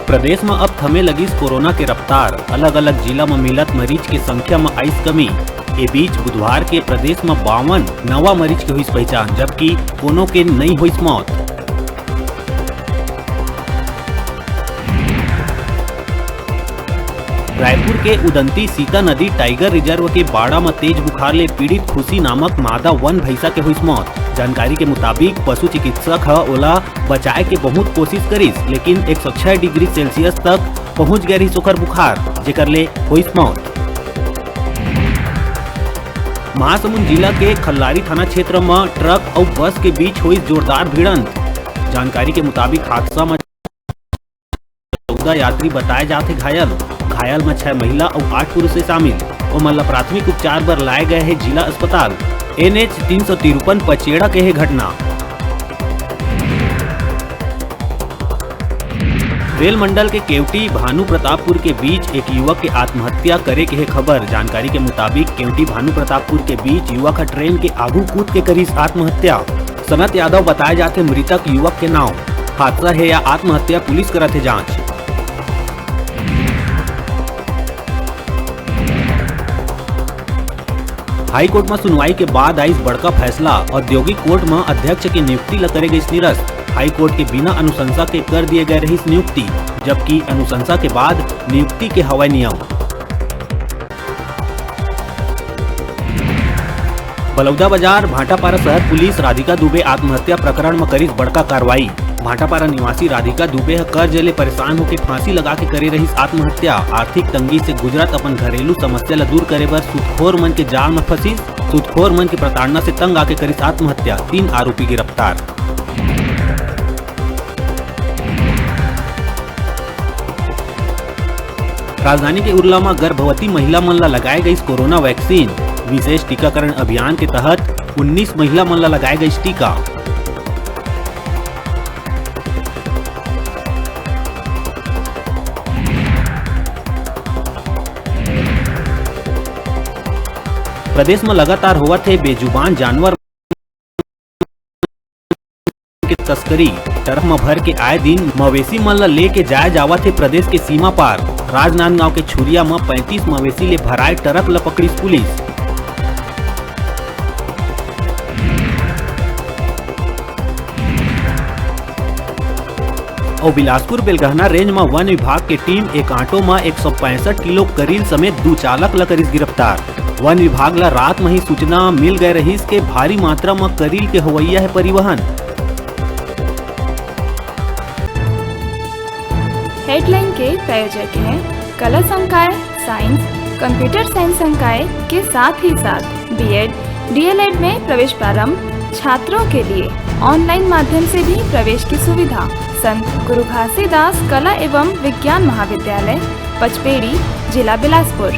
प्रदेश में अब थमे लगी कोरोना के रफ्तार। अलग अलग जिला में मिलत मरीज के संख्या में आईस कमी। ए बीच बुधवार के प्रदेश में 52 नवा मरीज के हुई पहचान, जबकि कोनो के नहीं हुई मौत। रायपुर के उदंती सीता नदी टाइगर रिजर्व के बाड़ा में तेज बुखार ले पीड़ित खुशी नामक मादा वन भैंसा के हुई मौत। जानकारी के मुताबिक पशु चिकित्सक ओला बचाए के बहुत कोशिश करिस, लेकिन 106 डिग्री सेल्सियस तक पहुंच गए रही ओकर बुखार, जेकर ले हुई मौत। महासमुंद जिला के खल्लारी थाना क्षेत्र में ट्रक और बस के बीच हुई जोरदार भिड़ंत। जानकारी के मुताबिक हादसा में 14 यात्री बताए जाते घायल में 6 महिला और 8 पुरुष शामिल। ओमन प्राथमिक उपचार पर लाए गए है जिला अस्पताल। NH 353 पचेड़ा के है घटना। रेल मंडल के केवटी भानु प्रतापपुर के बीच एक युवक के आत्महत्या करे के है खबर। जानकारी के मुताबिक केवटी भानु प्रतापपुर के बीच युवक ट्रेन के आगू कूद के करीस आत्महत्या। सनत यादव बताए जाते मृतक युवक के नाम। हादसा है या आत्महत्या, पुलिस करत है जांच। हाई कोर्ट में सुनवाई के बाद आई बड़का फैसला। औद्योगिक कोर्ट में अध्यक्ष की नियुक्ति ल करे गई निरस्त। हाई कोर्ट के बिना अनुशंसा के कर दिए गए रही नियुक्ति, जबकि अनुशंसा के बाद नियुक्ति के हवाई नियम। बलौदा बाजार भाटापारा शहर पुलिस राधिका दुबे आत्महत्या प्रकरण में करीस बड़का कार्रवाई। भाटापारा निवासी राधिका दुबे कर्ज ले परेशान होकर फांसी लगा के करे रही आत्महत्या। आर्थिक तंगी से गुजरत अपन घरेलू समस्या ला दूर करे बर सूदखोर मन के जाल में फंसी। सूदखोर मन की प्रताड़ना से तंग आके करीस आत्महत्या। 3 आरोपी गिरफ्तार। राजधानी के उरला में गर्भवती महिला मन ला लगाए गई कोरोना वैक्सीन। विशेष टीकाकरण अभियान के तहत 19 महिला मन ला लगाए गई टीका। प्रदेश में लगातार हुआ थे बेजुबान जानवर की तस्करी। ट्रक में भर के आए दिन मवेशी मन लेके जाए जावत थे प्रदेश के सीमा पार। राजनांदगांव के छुरिया में 35 मवेशी ले भराए ट्रक ल पकड़ी पुलिस। और बिलासपुर बेलगहना रेंज में वन विभाग के टीम एक आटो में 165 किलो करील समेत 2 चालक ल करीस गिरफ्तार। वन विभाग ला रात में ही सूचना मिल गए रही के भारी मात्रा में करील के हवैया है परिवहन। हेडलाइन के प्रायोजक हैं कला संकाय साइंस, कंप्यूटर साइंस संकाय के साथ ही साथ BEd, DLEd में प्रवेश प्रारंभ। छात्रों के लिए ऑनलाइन माध्यम से भी प्रवेश की सुविधा। संत गुरु घासीदास कला एवं विज्ञान महाविद्यालय, पचपेड़ी, जिला बिलासपुर।